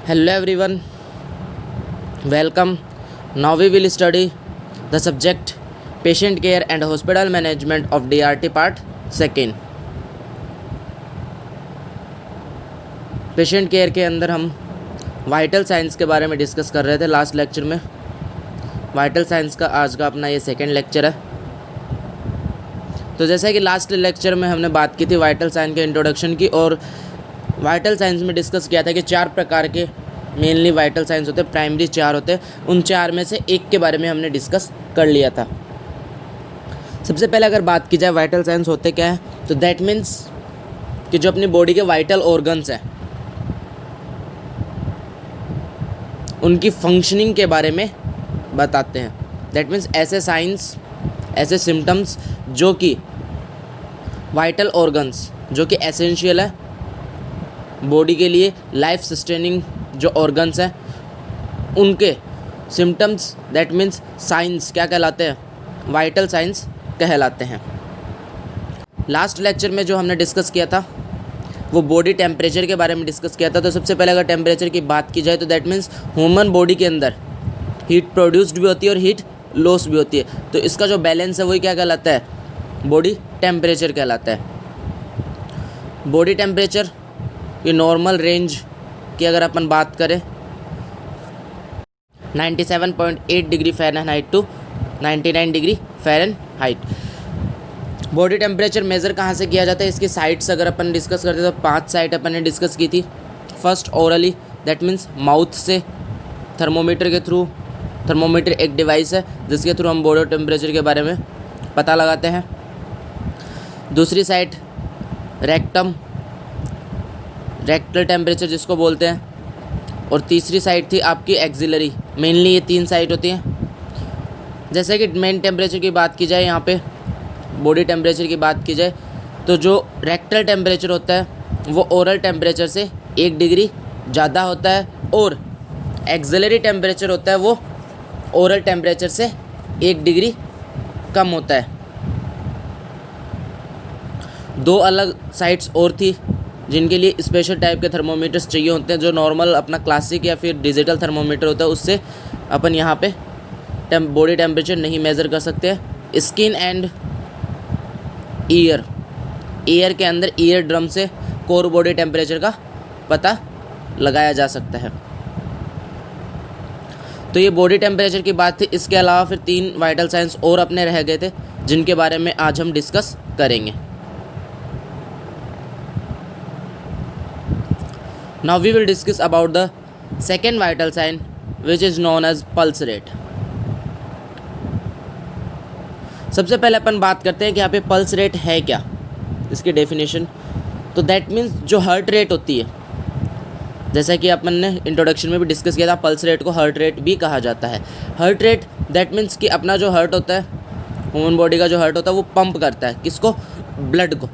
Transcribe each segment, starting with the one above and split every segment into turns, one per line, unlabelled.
Hello everyone, welcome. Now we will study the subject patient care and hospital management of DRT part 2. Patient care के अंदर हम vital science के बारे में discuss कर रहे थे लास्ट लेक्चर में। वाइटल साइंस का आज का अपना ये सेकेंड लेक्चर है। तो जैसा कि लास्ट लेक्चर में हमने बात की थी वाइटल साइंस के इंट्रोडक्शन की, और वाइटल साइंस में डिस्कस किया था कि 4 प्रकार के मेनली वाइटल साइंस होते हैं, प्राइमरी 4 होते हैं। उन 4 में से एक के बारे में हमने डिस्कस कर लिया था। सबसे पहले अगर बात की जाए वाइटल साइंस होते क्या है, तो दैट मीन्स कि जो अपनी बॉडी के वाइटल ऑर्गन्स हैं उनकी फंक्शनिंग के बारे में बताते हैं। दैट मीन्स ऐसे साइंस, ऐसे सिम्टम्स जो कि वाइटल ऑर्गन्स जो कि एसेंशियल है बॉडी के लिए, लाइफ सस्टेनिंग जो ऑर्गन्स हैं उनके सिम्टम्स, दैट मीन्स साइंस क्या कहलाते हैं, वाइटल साइंस कहलाते हैं। लास्ट लेक्चर में जो हमने डिस्कस किया था वो बॉडी टेम्परेचर के बारे में डिस्कस किया था। तो सबसे पहले अगर टेम्परेचर की बात की जाए तो दैट मीन्स ह्यूमन बॉडी के अंदर हीट प्रोड्यूस्ड भी होती है और हीट लॉस भी होती है। तो इसका जो बैलेंस है वही क्या कहलाता है, बॉडी टेम्परेचर कहलाता है। बॉडी टेम्परेचर ये नॉर्मल रेंज की अगर अपन बात करें 97.8 degree Fahrenheit to 99 degree Fahrenheit. Body temperature measure कहाँ से किया जाता है, इसकी साइट्स अगर अपन डिस्कस करते हैं तो 5 साइट अपन ने डिस्कस की थी। First orally, that means mouth से थर्मोमीटर के थ्रू। थर्मोमीटर एक डिवाइस है जिसके थ्रू हम बॉडी टेम्परेचर के बारे में पता लगाते हैं। दूसरी साइट रेक्टम, रेक्टल टेम्परेचर जिसको बोलते हैं। और तीसरी साइट थी आपकी एक्सिलरी। मेनली ये 3 साइट होती हैं। जैसे कि मेन टेम्परेचर की बात की जाए, यहाँ पे बॉडी टेम्परेचर की बात की जाए तो जो रेक्टल टेम्परेचर होता है वो ओरल टेम्परेचर से 1 डिग्री ज़्यादा होता है, और एक्सिलरी टेम्परेचर होता है वो ओरल टेम्परेचर से 1 डिग्री कम होता है। 2 अलग साइट्स और थी जिनके लिए स्पेशल टाइप के थर्मोमीटर्स चाहिए होते हैं। जो नॉर्मल अपना क्लासिक या फिर डिजिटल थर्मोमीटर होता है उससे अपन यहाँ पे बॉडी टेम्परेचर नहीं मेज़र कर सकते। स्किन एंड ईयर, ईयर के अंदर ईयर ड्रम से कोर बॉडी टेम्परेचर का पता लगाया जा सकता है। तो ये बॉडी टेम्परेचर की बात थी। इसके अलावा फिर 3 वाइटल साइंस और अपने रह गए थे जिनके बारे में आज हम डिस्कस करेंगे। Now we will discuss about the second vital sign which is known as pulse rate. सबसे पहले अपन बात करते हैं कि यहाँ पे पल्स रेट है क्या, इसकी डेफिनेशन। तो दैट मीन्स जो हार्ट रेट होती है, जैसा कि अपन ने इंट्रोडक्शन में भी डिस्कस किया था, पल्स रेट को हार्ट रेट भी कहा जाता है। हार्ट रेट दैट मीन्स कि अपना जो हार्ट होता है, ह्यूमन बॉडी का जो हार्ट होता है वो पंप करता है किसको, ब्लड को।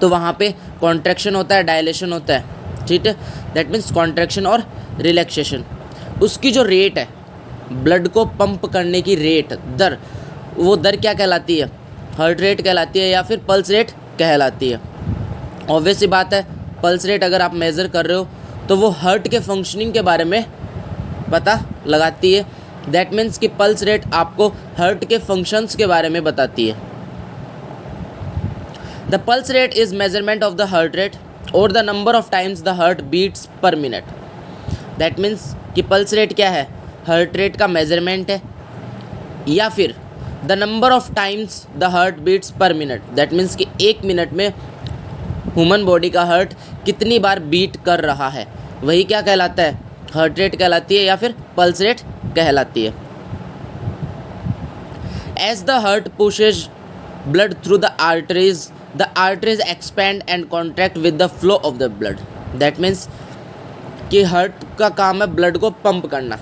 तो वहाँ पे कॉन्ट्रैक्शन होता है, डायलेशन होता है, ठीक है। दैट मीन्स कॉन्ट्रैक्शन और रिलैक्सेशन। उसकी जो रेट है, ब्लड को पंप करने की रेट, दर, वो दर क्या कहलाती है, हार्ट रेट कहलाती है या फिर पल्स रेट कहलाती है। ऑब्वियस सी बात है, पल्स रेट अगर आप मेज़र कर रहे हो तो वो हार्ट के फंक्शनिंग के बारे में पता लगाती है। दैट मीन्स कि पल्स रेट आपको हार्ट के फंक्शंस के बारे में बताती है। The pulse rate is measurement of the heart rate और the number of times the heart beats per minute. That means कि पल्स रेट क्या है, हार्ट रेट का मेजरमेंट है, या फिर the number of times the heart beats per minute. That means कि 1 minute में ह्यूमन बॉडी का हार्ट कितनी बार बीट कर रहा है, वही क्या कहलाता है, हार्ट रेट कहलाती है या फिर पल्स रेट कहलाती है। As the heart pushes blood through the arteries expand and contract with the flow of the blood. That means कि हार्ट का काम है ब्लड को पंप करना।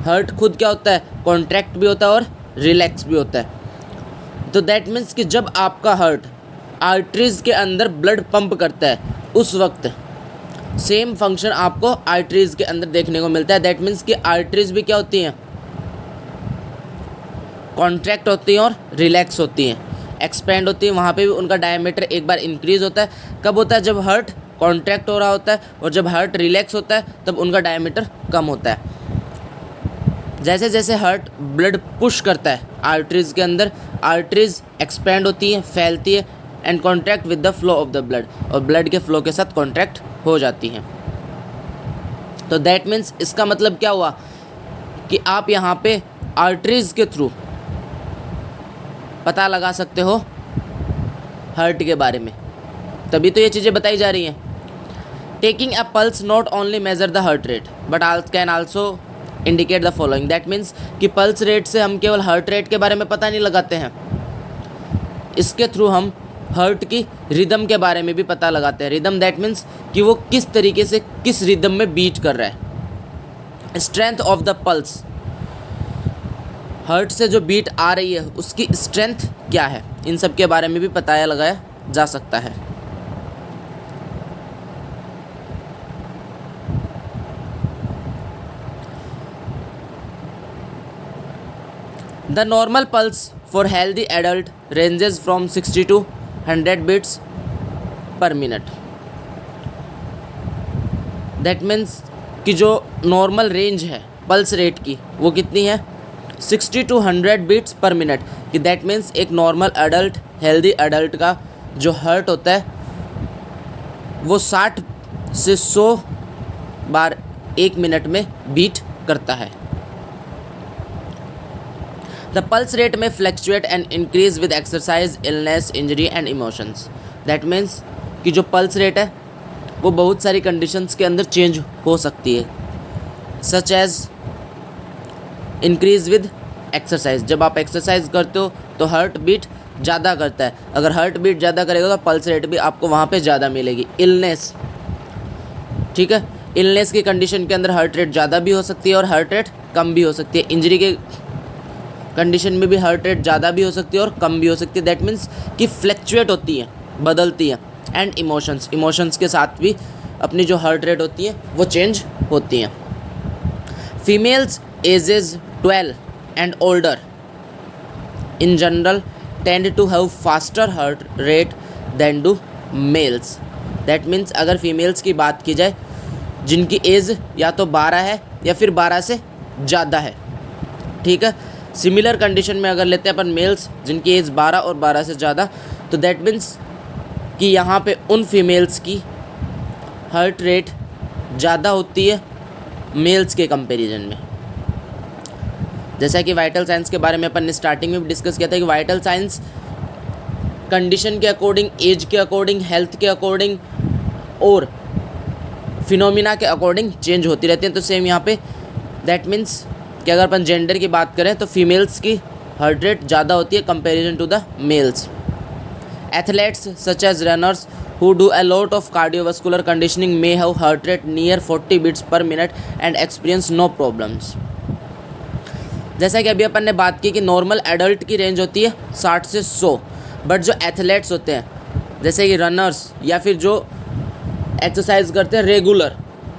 हार्ट खुद क्या होता है, कॉन्ट्रैक्ट भी होता है और रिलैक्स भी होता है। तो दैट मीन्स कि जब आपका हार्ट आर्टरीज़ के अंदर ब्लड पंप करता है उस वक्त सेम फंक्शन आपको आर्टरीज़ के अंदर देखने को मिलता है। दैट मीन्स कि आर्टरीज़ भी क्या होती हैं, कॉन्ट्रैक्ट होती हैं और रिलैक्स होती हैं, एक्सपेंड होती है। वहाँ पे भी उनका डायमीटर एक बार इंक्रीज़ होता है। कब होता है, जब हार्ट कॉन्ट्रैक्ट हो रहा होता है, और जब हार्ट रिलैक्स होता है तब उनका डायमीटर कम होता है। जैसे जैसे हार्ट ब्लड पुश करता है आर्टरीज के अंदर, आर्टरीज एक्सपेंड होती हैं, फैलती है and contract with the flow of the blood, और ब्लड के फ्लो के साथ कॉन्ट्रैक्ट हो जाती हैं। तो दैट मीन्स इसका मतलब क्या हुआ कि आप यहाँ पे आर्टरीज के थ्रू पता लगा सकते हो हार्ट के बारे में, तभी तो ये चीज़ें बताई जा रही हैं। Taking a pulse not only measure the heart rate but can also indicate the following. That means कि पल्स रेट से हम केवल हार्ट रेट के बारे में पता नहीं लगाते हैं, इसके थ्रू हम हार्ट की रिदम के बारे में भी पता लगाते हैं। रिदम दैट मीन्स कि वो किस तरीके से किस रिदम में बीट कर रहा है। Strength of the pulse, heart से जो बीट आ रही है उसकी स्ट्रेंथ क्या है, इन सब के बारे में भी पता लगाया जा सकता है। The normal pulse for healthy adult ranges from 60 to 100 beats per minute. That means कि जो नॉर्मल रेंज है पल्स रेट की वो कितनी है, 60 to 100 बीट्स पर मिनट। कि दैट मीन्स एक नॉर्मल अडल्ट, हेल्दी अडल्ट का जो हार्ट होता है वो 60 से 100 बार एक मिनट में बीट करता है। The pulse rate may fluctuate and increase with exercise, illness, injury and emotions. That means कि जो पल्स रेट है वो बहुत सारी कंडीशंस के अंदर चेंज हो सकती है, such as increase with exercise. जब आप एक्सरसाइज करते हो तो हार्ट बीट ज़्यादा करता है, अगर हार्ट बीट ज़्यादा करेगा तो पल्स रेट भी आपको वहाँ पे ज़्यादा मिलेगी। इलनेस, ठीक है, इलनेस की कंडीशन के अंदर हार्ट रेट ज़्यादा भी हो सकती है और हार्ट रेट कम भी हो सकती है। इंजरी के कंडीशन में भी हार्ट रेट ज़्यादा भी हो सकती है और कम भी हो सकती है। दैट मीन्स कि फ्लैक्चुएट होती है, बदलती है। एंड इमोशंस, इमोशंस के साथ भी अपनी जो हार्ट रेट होती है वो चेंज होती हैं। Females ages 12 and older in general tend to have faster heart rate than do males. That means अगर फीमेल्स की बात की जाए जिनकी एज या तो 12 है या फिर 12 से ज़्यादा है, ठीक है। सिमिलर कंडीशन में अगर लेते हैं अपन मेल्स जिनकी एज 12 और 12 से ज़्यादा, तो दैट मीन्स कि यहाँ पे उन फीमेल्स की हार्ट रेट ज़्यादा होती है मेल्स के कंपैरिजन में। जैसा कि वाइटल साइंस के बारे में अपन ने स्टार्टिंग में भी डिस्कस किया था कि वाइटल साइंस कंडीशन के अकॉर्डिंग, एज के अकॉर्डिंग, हेल्थ के अकॉर्डिंग और फिनोमिना के अकॉर्डिंग चेंज होती रहती हैं। तो सेम यहाँ पे दैट मीन्स कि अगर अपन जेंडर की बात करें तो फीमेल्स की हार्ट रेट ज़्यादा होती है comparison to the males. Athletes such as runners who do a lot of cardiovascular conditioning may have heart rate near 40 beats per minute and experience no problems. जैसा कि अभी अपन ने बात की कि नॉर्मल एडल्ट की रेंज होती है 60 से 100, बट जो एथलेट्स होते हैं जैसे कि रनर्स या फिर जो एक्सरसाइज करते हैं रेगुलर,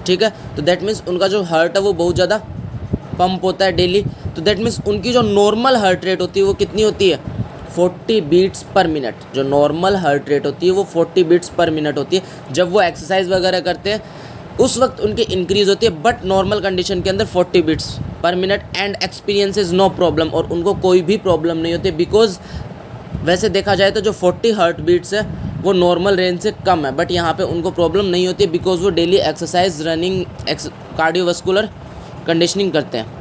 ठीक है, तो दैट मीन्स उनका जो हार्ट है वो बहुत ज़्यादा पंप होता है डेली। तो दैट मीन्स उनकी जो नॉर्मल हार्ट रेट होती है वो कितनी होती है, 40 बीट्स पर मिनट। जो नॉर्मल हार्ट रेट होती है वो 40 बीट्स पर मिनट होती है। जब वो एक्सरसाइज वगैरह करते हैं उस वक्त उनकी इंक्रीज़ होती है, बट नॉर्मल कंडीशन के अंदर 40 beats per minute and experiences no problem, और उनको कोई भी प्रॉब्लम नहीं होती। बिकॉज वैसे देखा जाए तो जो 40 हार्ट बीट्स है वो नॉर्मल रेंज से कम है, बट यहाँ पे उनको प्रॉब्लम नहीं होती बिकॉज वो daily exercise, running, cardiovascular conditioning करते हैं।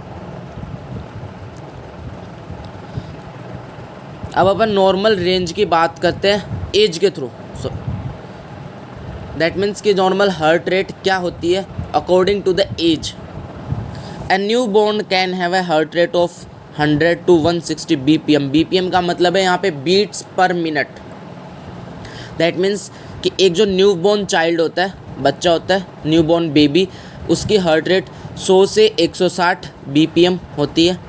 अब अपन नॉर्मल रेंज की बात करते हैं एज के थ्रू। सो दैट मीन्स कि नॉर्मल हार्ट रेट क्या होती है according to the age. A newborn can have a heart rate of 100 to 160 BPM। BPM का मतलब है यहाँ पे beats per minute. That means कि एक जो न्यू बॉर्न चाइल्ड होता है, बच्चा होता है, न्यू बॉर्न बेबी, उसकी हार्ट रेट 100 से 160 BPM होती है।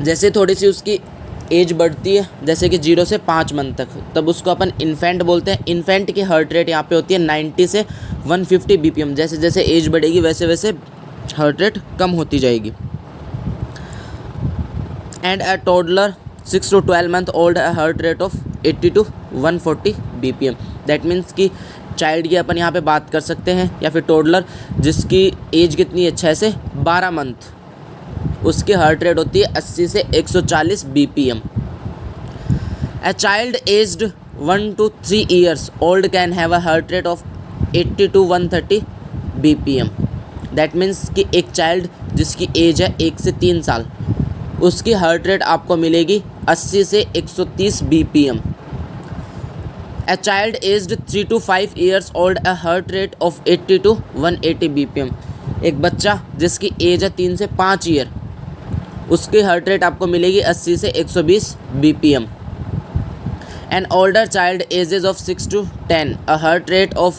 जैसे थोड़ी सी उसकी एज बढ़ती है, जैसे कि 0 से 5 मंथ तक, तब उसको अपन इन्फेंट बोलते हैं। इन्फेंट की हार्ट रेट यहाँ पे होती है 90 से 150 BPM। जैसे जैसे एज बढ़ेगी वैसे वैसे हार्ट रेट कम होती जाएगी। And a toddler 6 to 12 month old a heart rate of 80 to 140 BPM। That means कि चाइल्ड की अपन यहाँ पे बात कर सकते हैं या फिर टोडलर जिसकी एज कितनी है 6 से 12 मंथ, उसकी हार्ट रेट होती है 80 से 140 BPM। A child aged 1 to 3 years old can have a heart rate of 80 to 130 BPM। That means कि एक चाइल्ड जिसकी एज है 1 से 3 साल, उसकी हार्ट रेट आपको मिलेगी 80 से 130 BPM। A child aged 3 to 5 years old a heart rate of 80 to 180 BPM। एक बच्चा जिसकी एज है 3 से 5 ईयर, उसकी हार्ट रेट आपको मिलेगी 80 से 120 BPM। An older child ages of 6 to 10 a heart rate of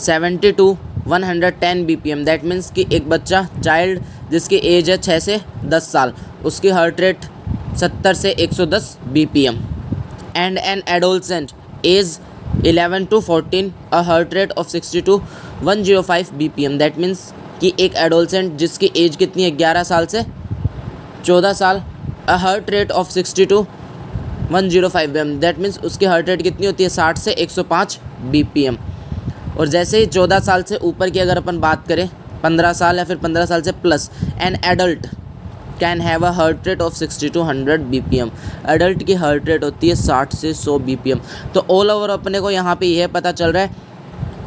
70 to 110 BPM। That means कि एक बच्चा चाइल्ड जिसकी एज है 6 से 10 साल, उसकी हार्ट रेट 70 से 110 BPM। And an adolescent age 11 to 14 a heart rate of 60 to 105 BPM। That means कि एक एडोलसेंट जिसकी एज कितनी है 11 साल से 14 साल, अ heart rate of 60 to 105 BPM। That means उसकी हार्ट रेट कितनी होती है 60 से 105 BPM। और जैसे ही 14 साल से ऊपर की अगर अपन बात करें, 15 साल या फिर 15 साल से plus, an adult can have a heart rate of 60 to 100 BPM। Adult की हार्ट रेट होती है 60 से 100 BPM। तो ऑल ओवर अपने को यहाँ पे यह पता चल रहा है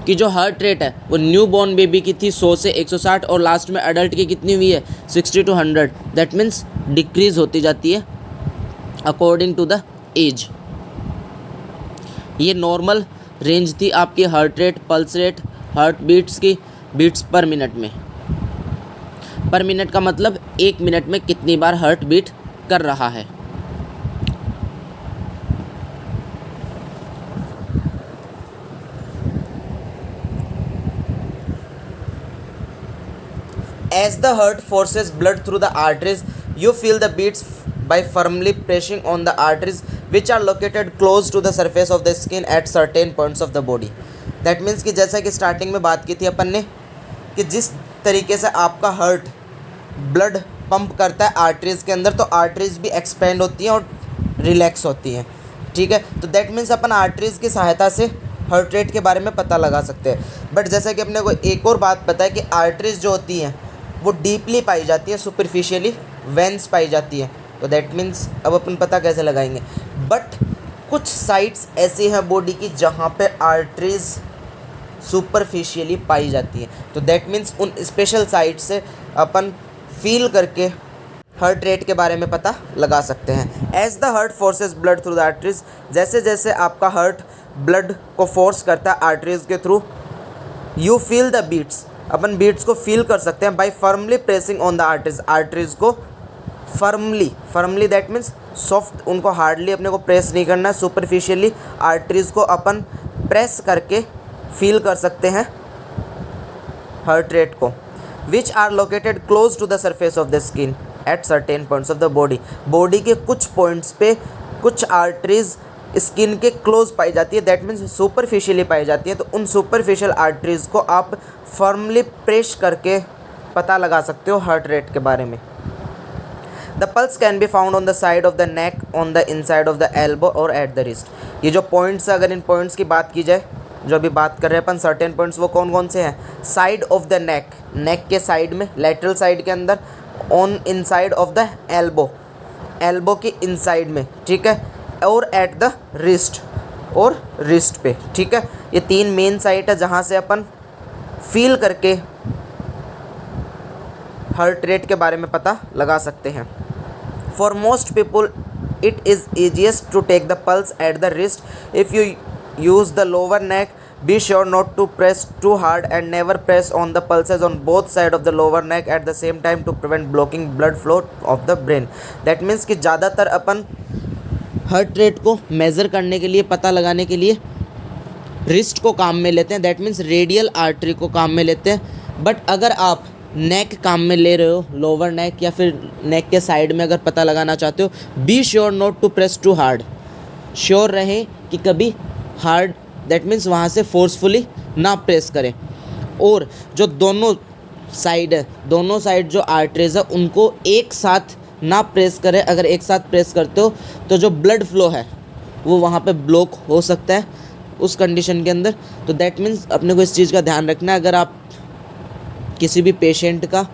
कि जो हार्ट रेट है वो न्यू बॉर्न बेबी की थी 100 से 160 और लास्ट में एडल्ट की कितनी हुई है 60 to 100। दैट मीन्स डिक्रीज होती जाती है अकॉर्डिंग टू द एज। ये नॉर्मल रेंज थी आपकी heart rate, pulse rate, heart beats की, बीट्स पर मिनट में। पर मिनट का मतलब 1 मिनट में कितनी बार हार्ट बीट कर रहा है। As the heart forces blood through the arteries, you feel the beats by firmly pressing on the arteries which are located close to the surface of the skin at certain points of the body। That means कि जैसा कि starting में बात की थी अपन ने कि जिस तरीके से आपका हार्ट ब्लड पंप करता है आर्टरीज़ के अंदर, तो आर्टरीज़ भी एक्सपेंड होती हैं और रिलैक्स होती हैं। ठीक है, तो दैट मीन्स अपन आर्टरीज़ की सहायता से हार्ट रेट के बारे में पता लगा सकते हैं। बट जैसा कि अपने को एक और बात पता है कि आर्टरीज़ जो होती हैं वो डीपली पाई जाती है, सुपरफिशियली वेंस पाई जाती है। तो दैट मीन्स अब अपन पता कैसे लगाएंगे। बट कुछ साइट्स ऐसी हैं बॉडी की जहाँ पे आर्टरीज़ सुपरफिशियली पाई जाती है, तो दैट मीन्स उन स्पेशल साइट से अपन फील करके हार्ट रेट के बारे में पता लगा सकते हैं। As the heart forces blood through the arteries, जैसे जैसे आपका हार्ट ब्लड को फोर्स करता है आर्टरीज के through, you feel the beats, अपन बीट्स को फील कर सकते हैं by firmly pressing on the arteries. Arteries को फर्मली दैट मीन्स सॉफ्ट, उनको हार्डली अपने को प्रेस नहीं करना है, सुपरफिशियली आर्टरीज को अपन प्रेस करके फील कर सकते हैं हार्ट रेट को। Which are located close to the surface of the skin at certain points of the body. Body के कुछ पॉइंट्स पे कुछ आर्टरीज स्किन के क्लोज पाई जाती है, दैट मीन्स सुपरफिशियली पाई जाती है। तो उन सुपरफिशियल आर्टरीज को आप फर्मली प्रेस करके पता लगा सकते हो हार्ट रेट के बारे में। The pulse can be found on the side of the neck, on the inside of the elbow और एट द रिस्ट। ये जो पॉइंट्स है, अगर इन पॉइंट्स की बात की जाए, जो अभी बात कर रहे हैं अपन सर्टेन पॉइंट्स, वो कौन कौन से हैं? साइड ऑफ द नेक, नेक के साइड में, लेटरल साइड के अंदर, on inside of the elbow, elbow की इनसाइड में, ठीक है, और एट द रिस्ट, और रिस्ट पे, ठीक है। ये 3 मेन साइट है जहाँ से अपन फील करके हार्ट रेट के बारे में पता लगा सकते हैं। For most people it is easiest to take the pulse at the wrist. If you use the lower neck, be sure not to press too hard and never press on the pulses on both sides of the lower neck at the same time to prevent blocking blood flow of the brain। that means कि ज़्यादातर अपन heart rate को measure करने के लिए, पता लगाने के लिए रिस्ट को काम में लेते हैं, दैट मीन्स रेडियल आर्टरी को काम में लेते हैं। बट अगर आप नेक काम में ले रहे हो, लोअर नेक या फिर नेक के साइड में अगर पता लगाना चाहते हो, be sure not to press too hard. Sure रहें कि कभी हार्ड, दैट मीन्स वहाँ से फोर्सफुली ना प्रेस करें। और जो दोनों साइड है, दोनों साइड जो आर्टरीज है, उनको एक साथ ना प्रेस करें। अगर एक साथ प्रेस करते हो तो जो ब्लड फ्लो है वो वहाँ पे ब्लॉक हो सकता है उस कंडीशन के अंदर। तो दैट मीन्स अपने को इस चीज़ का ध्यान रखना है। अगर आप किसी भी पेशेंट का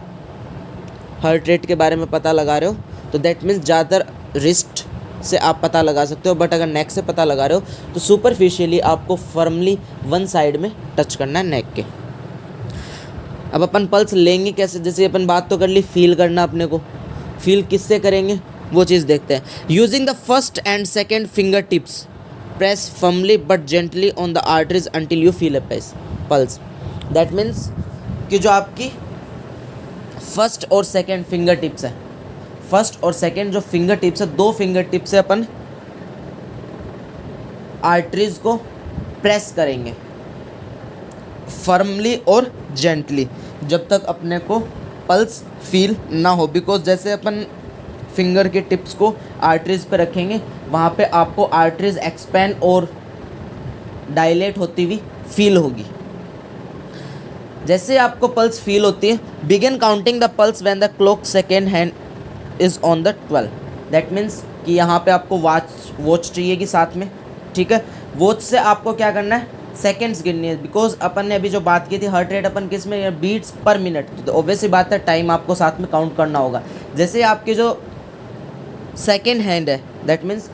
हार्ट रेट के बारे में पता लगा रहे हो तो दैट मीन्स ज़्यादातर रिस्ट से आप पता लगा सकते हो, बट अगर नेक से पता लगा रहे हो तो सुपरफिशियली आपको फर्मली वन साइड में टच करना है नेक के। अब अपन पल्स लेंगे कैसे, जैसे अपन बात तो कर ली, फील करना अपने को, फील किससे करेंगे वो चीज़ देखते हैं। Using the first and second finger tips press firmly but gently on the arteries until you feel a pulse. That means कि जो आपकी फर्स्ट और सेकेंड फिंगर टिप्स है, फर्स्ट और सेकेंड जो फिंगर टिप्स है, दो फिंगर टिप से अपन आर्टरीज को प्रेस करेंगे फर्मली और जेंटली जब तक अपने को पल्स फील ना हो। बिकॉज जैसे अपन फिंगर के टिप्स को आर्टरीज पे रखेंगे वहाँ पे आपको आर्टरीज एक्सपैंड और डायलेट होती हुई फील होगी। जैसे आपको पल्स फील होती है, begin counting the pulse when the clock second hand is on the 12। That means कि यहाँ पे आपको वॉच चाहिए कि साथ में, ठीक है। वॉच से आपको क्या करना है, सेकेंड्स गिननी है। बिकॉज अपन ने अभी जो बात की थी हार्ट रेट अपन किस में, बीट्स पर मिनट, तो ऑब्वियसली बात है टाइम आपको साथ में काउंट करना होगा। जैसे आपकी जो सेकेंड हैंड है, दैट मीन्स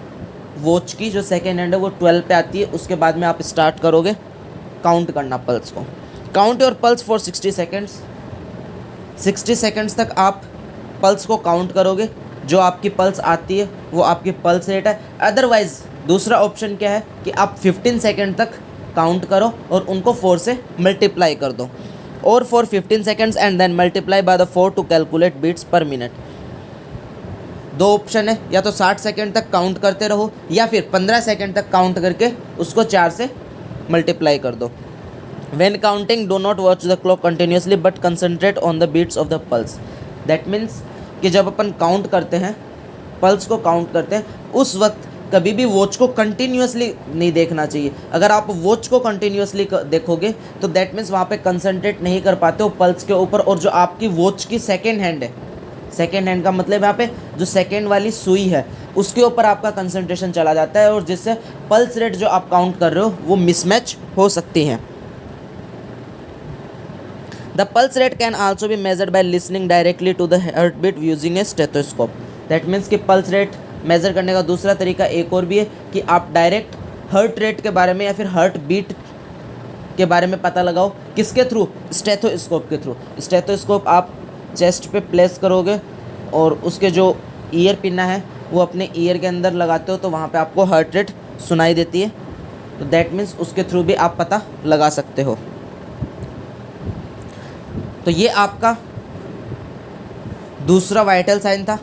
वॉच की जो सेकेंड हैंड है वो 12 पे आती है, उसके बाद में आप स्टार्ट करोगे काउंट करना पल्स को। Count your pulse for 60 seconds. 60 seconds तक आप पल्स को काउंट करोगे। जो आपकी पल्स आती है वो आपकी पल्स रेट है। अदरवाइज़ दूसरा ऑप्शन क्या है कि आप 15 सेकेंड तक काउंट करो और उनको 4 से मल्टीप्लाई कर दो, और for 15 seconds and then multiply by the 4 to calculate beats per minute. दो ऑप्शन है, या तो 60 सेकेंड तक काउंट करते रहो या फिर 15 सेकेंड तक काउंट करके उसको 4 से मल्टीप्लाई कर दो। When counting, do not watch the clock continuously but concentrate on the beats of the pulse. That means कि जब अपन काउंट करते हैं, पल्स को काउंट करते हैं, उस वक्त कभी भी वॉच को कंटिन्यूसली नहीं देखना चाहिए। अगर आप वॉच को कंटिन्यूसली देखोगे तो दैट मीन्स वहाँ पे कंसंट्रेट नहीं कर पाते हो पल्स के ऊपर। और जो आपकी वॉच की सेकेंड हैंड है, सेकेंड हैंड का मतलब यहाँ पे जो सेकेंड वाली सुई है उसके ऊपर आपका कंसंट्रेशन चला जाता है, और जिससे पल्स रेट जो आप काउंट कर रहे हो वो मिसमैच हो सकती हैं। The pulse rate can also be measured by listening directly to the heartbeat using a stethoscope. That means कि पल्स रेट मेज़र करने का दूसरा तरीका एक और भी है कि आप डायरेक्ट हार्ट रेट के बारे में या फिर हार्ट बीट के बारे में पता लगाओ। किसके थ्रू? स्टेथोस्कोप के थ्रू। स्टेथोस्कोप आप चेस्ट पे प्लेस करोगे और उसके जो ईयर पिना है वो अपने ईयर के अंदर लगाते हो, तो वहाँ पे आपको हार्ट रेट सुनाई देती है। तो दैट मीन्स उसके थ्रू भी आप पता लगा सकते हो। तो ये आपका दूसरा वाइटल साइन था,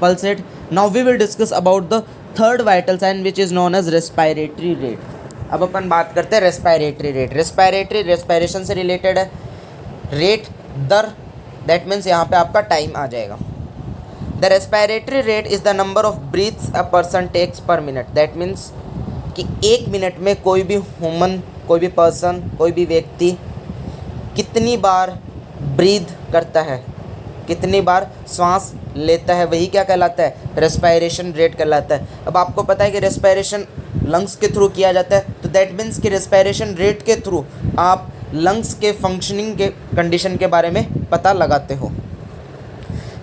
pulse rate. Now we will discuss about the third vital sign which is known as respiratory rate. अब अपन बात करते हैं रेस्पिरेटरी रेट। रेस्पिरेटरी रेस्पिरेशन से रिलेटेड है। रेट दर, दैट मीन्स यहाँ पे आपका टाइम आ जाएगा। The respiratory rate is the number of breaths a person takes per minute. That means कि एक मिनट में कोई भी ह्यूमन, कोई भी पर्सन, कोई भी व्यक्ति कितनी बार ब्रीथ करता है, कितनी बार श्वास लेता है, वही क्या कहलाता है? रेस्पिरेशन रेट कहलाता है। अब आपको पता है कि रेस्पिरेशन लंग्स के थ्रू किया जाता है, तो दैट मीन्स कि रेस्पिरेशन रेट के थ्रू आप लंग्स के फंक्शनिंग के कंडीशन के बारे में पता लगाते हो।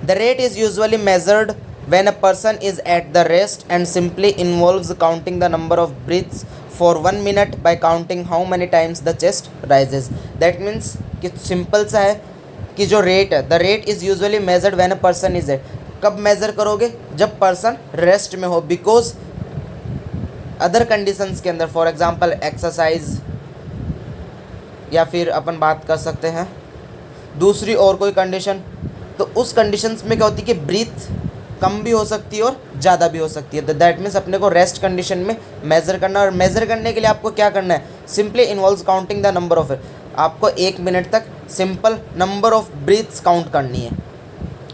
The rate is usually measured when a person is at the rest and simply involves counting the number of breaths for 1 minute by counting how many times the chest rises. That means कि simple सा है कि जो rate है, the rate is usually measured when a person is at. कब measure करोगे? जब person rest में हो। बिकॉज अदर कंडीशंस के अंदर, फॉर एग्जांपल एक्सरसाइज, या फिर अपन बात कर सकते हैं दूसरी और कोई कंडीशन, तो उस कंडीशंस में क्या होती है कि ब्रीथ कम भी हो सकती है और ज़्यादा भी हो सकती है। तो दैट मीन्स अपने को रेस्ट कंडीशन में मेज़र करना, और मेज़र करने के लिए आपको क्या करना है? Simply involves counting the number of, आपको 1 मिनट तक simple number of breaths count करनी है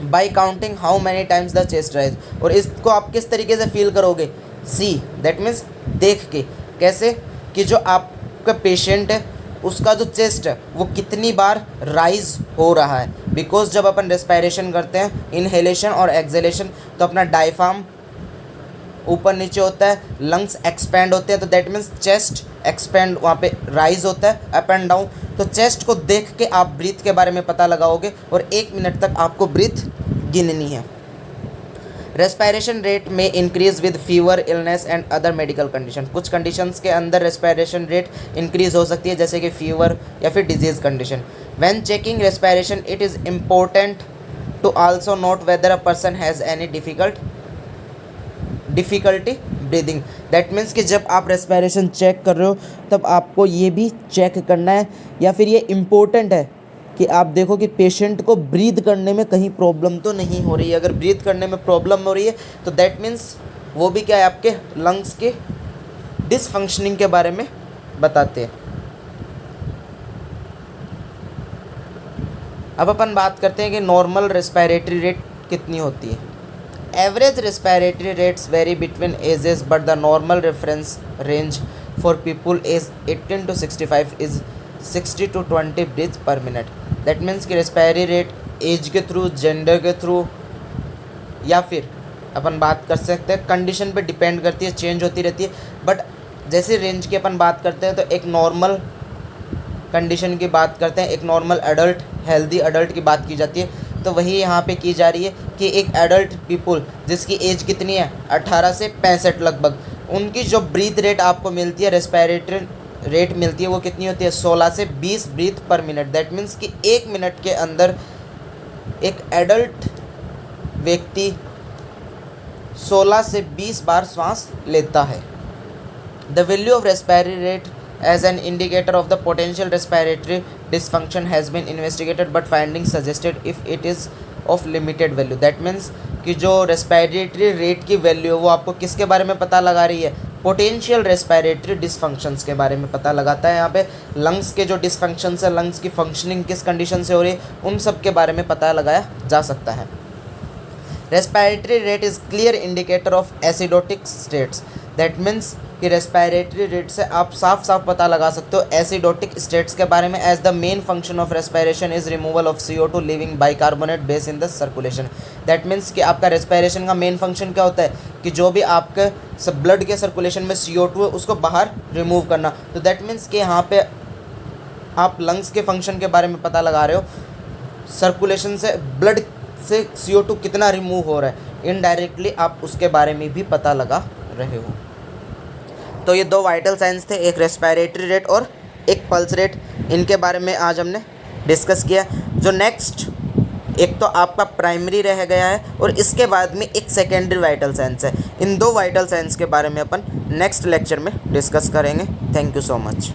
by counting how many times the chest rise. और इसको आप किस तरीके से फील करोगे? सी, दैट मीन्स देख के। कैसे? कि जो आपका पेशेंट है उसका जो चेस्ट है वो कितनी बार राइज हो रहा है। बिकॉज जब अपन रेस्पिरेशन करते हैं, इनहेलेशन और एक्सहेलेशन, तो अपना डायफ्राम ऊपर नीचे होता है, लंग्स एक्सपेंड होते हैं, तो दैट मीन्स चेस्ट एक्सपेंड वहाँ पे राइज होता है अप एंड डाउन। तो चेस्ट को देख के आप ब्रीथ के बारे में पता लगाओगे और 1 मिनट तक आपको ब्रीथ गिननी है। रेस्पायरेशन रेट में increase with fever, illness and other medical condition. कुछ कंडीशंस के अंदर रेस्पायरेशन रेट इंक्रीज हो सकती है, जैसे कि फीवर या फिर disease condition. When checking respiration it is important to also note whether a person has any difficulty breathing. That means कि जब आप रेस्पायरेशन चेक कर रहे हो तब आपको ये भी चेक करना है, या फिर ये इम्पोर्टेंट है कि आप देखो कि पेशेंट को ब्रीथ करने में कहीं प्रॉब्लम तो नहीं हो रही है। अगर ब्रीथ करने में प्रॉब्लम हो रही है तो दैट मीन्स वो भी क्या है, आपके लंग्स के डिसफंक्शनिंग के बारे में बताते हैं। अब अपन बात करते हैं कि नॉर्मल रेस्पायरेटरी रेट कितनी होती है। Average respiratory rates vary between ages but the normal reference range for people age 18 to 65 is 60 to 20 breath per minute. That means कि रेस्पायरी रेट एज के थ्रू, जेंडर के थ्रू, या फिर अपन बात कर सकते हैं कंडीशन पे डिपेंड करती है, चेंज होती रहती है। बट जैसे रेंज की अपन बात करते हैं तो एक नॉर्मल कंडीशन की बात करते हैं, एक नॉर्मल एडल्ट, हेल्दी एडल्ट की बात की जाती है, तो वही यहाँ पे की जा रही है कि एक एडल्ट पीपल जिसकी एज कितनी है 18 से 65 लगभग, उनकी जो ब्रीथ रेट आपको मिलती है, रेस्पायरेटरी रेट मिलती है, वो कितनी होती है 16 से 20 breath per minute. That means कि 1 मिनट के अंदर एक एडल्ट व्यक्ति 16 से 20 बार सांस लेता है। The value of respiratory rate as an indicator of the potential respiratory dysfunction has been investigated but findings suggested if it is of limited value। that means कि जो रेस्पायरेटरी रेट की वैल्यू है वो आपको किसके बारे में पता लगा रही है, पोटेंशियल रेस्पायरेटरी डिसफंक्शंस के बारे में पता लगाता है। यहाँ पे लंग्स के जो डिसफंक्शंस है, लंग्स की फंक्शनिंग किस कंडीशन से हो रही है, उन सब के बारे में पता लगाया जा सकता है। Respiratory rate is clear indicator of acidotic states. That means कि रेस्पायरेटरी रेट से आप साफ साफ पता लगा सकते हो एसिडोटिक स्टेट्स के बारे में। As the main function of respiration is removal of CO2 living bicarbonate base in the circulation. That means कि आपका रेस्पायरेशन का मेन फंक्शन क्या होता है कि जो भी आपके सब ब्लड के सर्कुलेशन में CO2 है उसको बाहर रिमूव करना। तो दैट मीन्स कि यहाँ पे आप लंग्स के फंक्शन के बारे में पता लगा रहे हो, सर्कुलेशन से ब्लड से CO2 कितना रिमूव हो रहा है, इनडायरेक्टली आप उसके बारे में भी पता लगा रहे हो। तो ये 2 वाइटल साइंस थे, एक रेस्पायरेटरी रेट और एक पल्स रेट। इनके बारे में आज हमने डिस्कस किया। जो नेक्स्ट एक तो आपका प्राइमरी रह गया है और इसके बाद में एक सेकेंडरी वाइटल साइंस है। इन 2 वाइटल साइंस के बारे में अपन नेक्स्ट लेक्चर में डिस्कस करेंगे। Thank you so much.